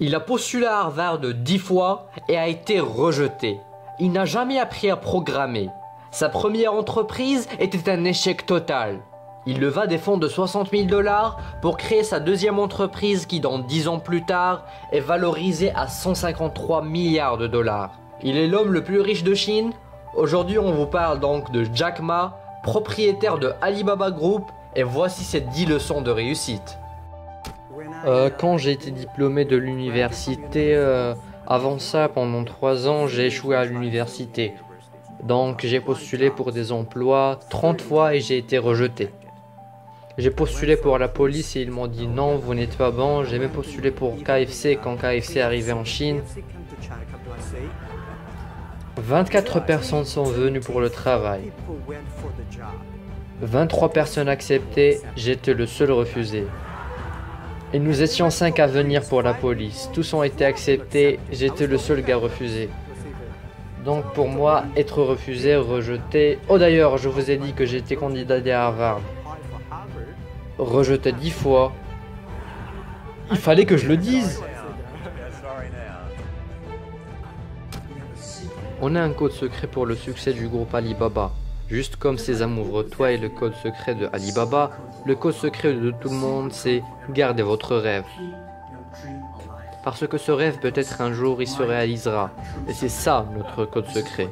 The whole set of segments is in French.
Il a postulé à Harvard 10 fois et a été rejeté. Il n'a jamais appris à programmer. Sa première entreprise était un échec total. Il leva des fonds de 60 000 $ pour créer sa deuxième entreprise qui, dans 10 ans plus tard, est valorisée à 153 milliards de $. Il est l'homme le plus riche de Chine. Aujourd'hui, on vous parle donc de Jack Ma, propriétaire de Alibaba Group, et voici ses 10 leçons de réussite. Quand j'ai été diplômé de l'université, avant ça, pendant 3 ans, j'ai échoué à l'université. Donc j'ai postulé pour des emplois 30 fois et j'ai été rejeté. J'ai postulé pour la police et ils m'ont dit non, vous n'êtes pas bon. J'ai même postulé pour KFC quand KFC arrivait en Chine. 24 personnes sont venues pour le travail. 23 personnes acceptées, j'étais le seul refusé. Et nous étions 5 à venir pour la police. Tous ont été acceptés, j'étais le seul gars refusé. Donc pour moi, être refusé, rejeté... Oh d'ailleurs, je vous ai dit que j'étais candidat à Harvard. Rejeté 10 fois. Il fallait que je le dise. On a un code secret pour le succès du groupe Alibaba. Juste comme Sésame ouvre-toi est le code secret de Alibaba, le code secret de tout le monde c'est gardez votre rêve. Parce que ce rêve peut-être un jour il se réalisera. Et c'est ça notre code secret.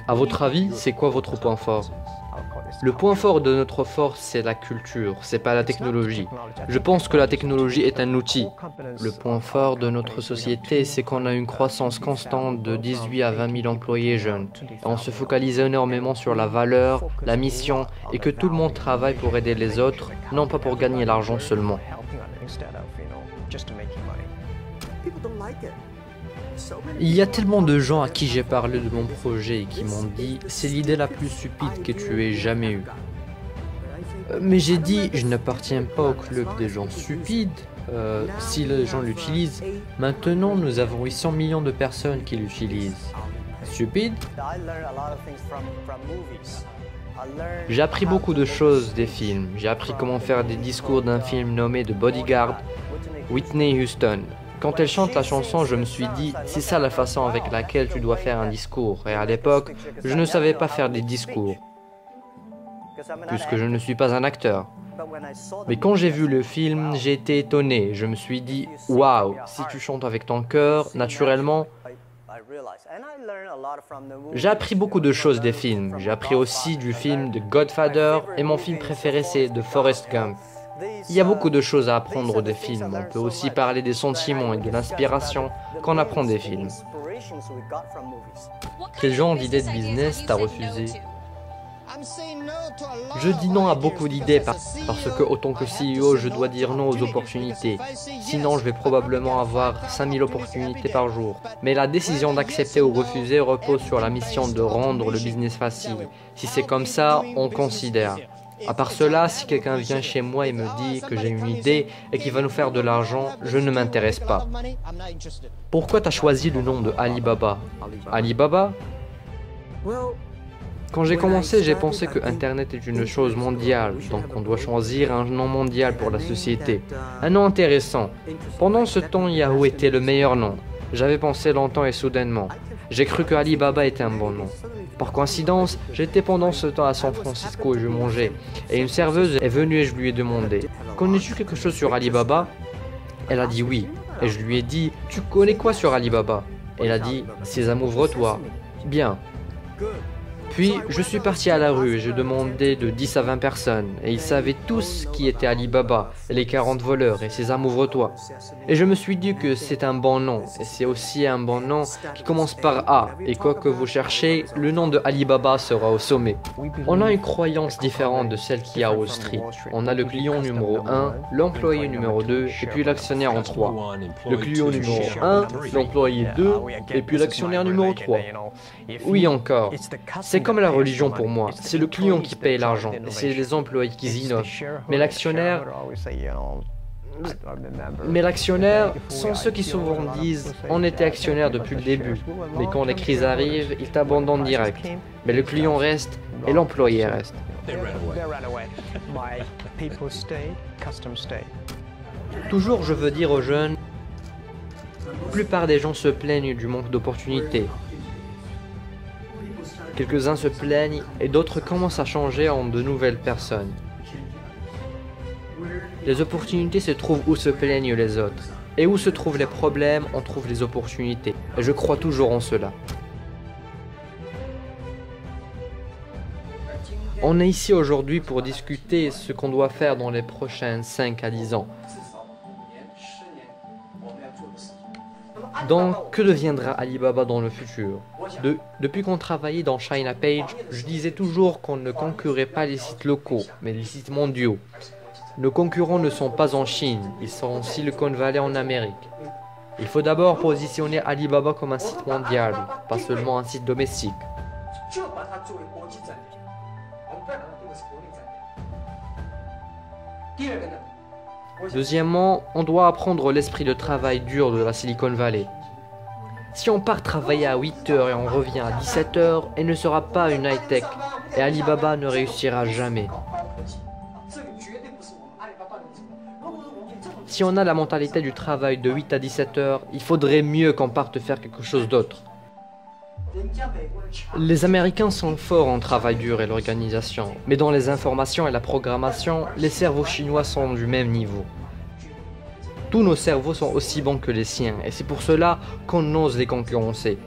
À votre avis, c'est quoi votre point fort? Le point fort de notre force, c'est la culture, c'est pas la technologie. Je pense que la technologie est un outil. Le point fort de notre société, c'est qu'on a une croissance constante de 18 à 20 000 employés jeunes. On se focalise énormément sur la valeur, la mission, et que tout le monde travaille pour aider les autres, non pas pour gagner l'argent seulement. Il y a tellement de gens à qui j'ai parlé de mon projet et qui m'ont dit « c'est l'idée la plus stupide que tu aies jamais eue ». Mais j'ai dit « je n'appartiens pas au club des gens stupides, si les gens l'utilisent, maintenant nous avons 800 millions de personnes qui l'utilisent. Stupide ?» J'ai appris beaucoup de choses des films, j'ai appris comment faire des discours d'un film nommé The Bodyguard, Whitney Houston. Quand elle chante la chanson, je me suis dit, c'est ça la façon avec laquelle tu dois faire un discours. Et à l'époque, je ne savais pas faire des discours, puisque je ne suis pas un acteur. Mais quand j'ai vu le film, j'ai été étonné. Je me suis dit, waouh, si tu chantes avec ton cœur, naturellement... J'ai appris beaucoup de choses des films. J'ai appris aussi du film The Godfather, et mon film préféré c'est The Forrest Gump. Il y a beaucoup de choses à apprendre des films. On peut aussi parler des sentiments et de l'inspiration qu'on apprend des films. Quel genre d'idée de business t'as refusé? Je dis non à beaucoup d'idées parce que, autant que CEO, je dois dire non aux opportunités. Sinon, je vais probablement avoir 5000 opportunités par jour. Mais la décision d'accepter ou refuser repose sur la mission de rendre le business facile. Si c'est comme ça, on considère. À part cela, si quelqu'un vient chez moi et me dit que j'ai une idée et qu'il va nous faire de l'argent, je ne m'intéresse pas. Pourquoi tu as choisi le nom de Alibaba? Alibaba? Quand j'ai commencé, j'ai pensé que Internet est une chose mondiale, donc on doit choisir un nom mondial pour la société. Un nom intéressant. Pendant ce temps, Yahoo était le meilleur nom. J'avais pensé longtemps et soudainement. J'ai cru que Alibaba était un bon nom. Par coïncidence, j'étais pendant ce temps à San Francisco et je mangeais. Et une serveuse est venue et je lui ai demandé « Connais-tu quelque chose sur Alibaba ?» Elle a dit oui. Et je lui ai dit « Tu connais quoi sur Alibaba ?» Elle a dit « Sésame ouvre-toi. » Bien. Puis, je suis parti à la rue et je demandais de 10 à 20 personnes. Et ils savaient tous qui était Alibaba, et les 40 voleurs, et Sésame ouvre-toi. Et je me suis dit que c'est un bon nom. Et c'est aussi un bon nom qui commence par A. Et quoi que vous cherchez, le nom de Alibaba sera au sommet. On a une croyance différente de celle qu'il y a à Wall Street. On a le client numéro 1, l'employé numéro 2, et puis l'actionnaire en 3. Le client numéro 1, l'employé 2, et puis l'actionnaire numéro 3. Oui encore. C'est comme la religion pour moi, c'est le client qui paye l'argent, et c'est les employés qui innovent. Mais l'actionnaire sont ceux qui souvent disent « on était actionnaire depuis le début », mais quand les crises arrivent, ils t'abandonnent direct. Mais le client reste, et l'employé reste. Toujours je veux dire aux jeunes, La plupart des gens se plaignent du manque d'opportunités. Quelques-uns se plaignent et d'autres commencent à changer en de nouvelles personnes. Les opportunités se trouvent où se plaignent les autres. Et où se trouvent les problèmes, on trouve les opportunités. Et je crois toujours en cela. On est ici aujourd'hui pour discuter ce qu'on doit faire dans les prochains 5 à 10 ans. Donc, que deviendra Alibaba dans le futur? Depuis qu'on travaillait dans China Page, je disais toujours qu'on ne concurrait pas les sites locaux, mais les sites mondiaux. Nos concurrents ne sont pas en Chine, ils sont en Silicon Valley en Amérique. Il faut d'abord positionner Alibaba comme un site mondial, pas seulement un site domestique. Deuxièmement, on doit apprendre l'esprit de travail dur de la Silicon Valley. Si on part travailler à 8 heures et on revient à 17 heures, elle ne sera pas une high-tech et Alibaba ne réussira jamais. Si on a la mentalité du travail de 8 à 17 heures, il faudrait mieux qu'on parte faire quelque chose d'autre. Les Américains sont forts en travail dur et l'organisation, mais dans les informations et la programmation, les cerveaux chinois sont du même niveau. Tous nos cerveaux sont aussi bons que les siens, et c'est pour cela qu'on ose les concurrencer.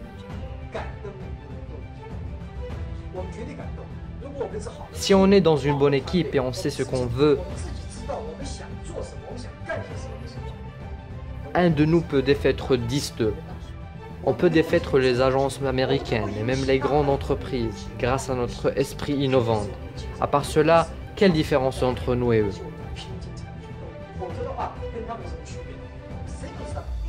Si on est dans une bonne équipe et on sait ce qu'on veut, un de nous peut défaire 10 d'eux. On peut défaire les agences américaines et même les grandes entreprises grâce à notre esprit innovant. À part cela, quelle différence entre nous et eux?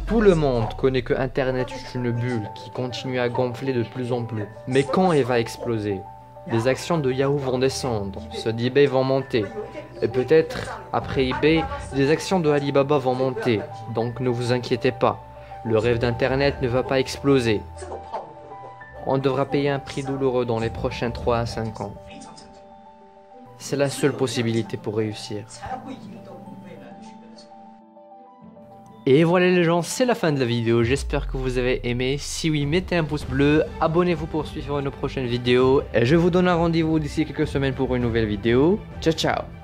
Tout le monde connaît que Internet est une bulle qui continue à gonfler de plus en plus. Mais quand elle va exploser? Les actions de Yahoo vont descendre, ceux d'eBay vont monter. Et peut-être, après eBay, les actions de Alibaba vont monter. Donc ne vous inquiétez pas. Le rêve d'Internet ne va pas exploser. On devra payer un prix douloureux dans les prochains 3 à 5 ans. C'est la seule possibilité pour réussir. Et voilà les gens, c'est la fin de la vidéo. J'espère que vous avez aimé. Si oui, mettez un pouce bleu, abonnez-vous pour suivre nos prochaines vidéos. Et je vous donne un rendez-vous d'ici quelques semaines pour une nouvelle vidéo. Ciao ciao!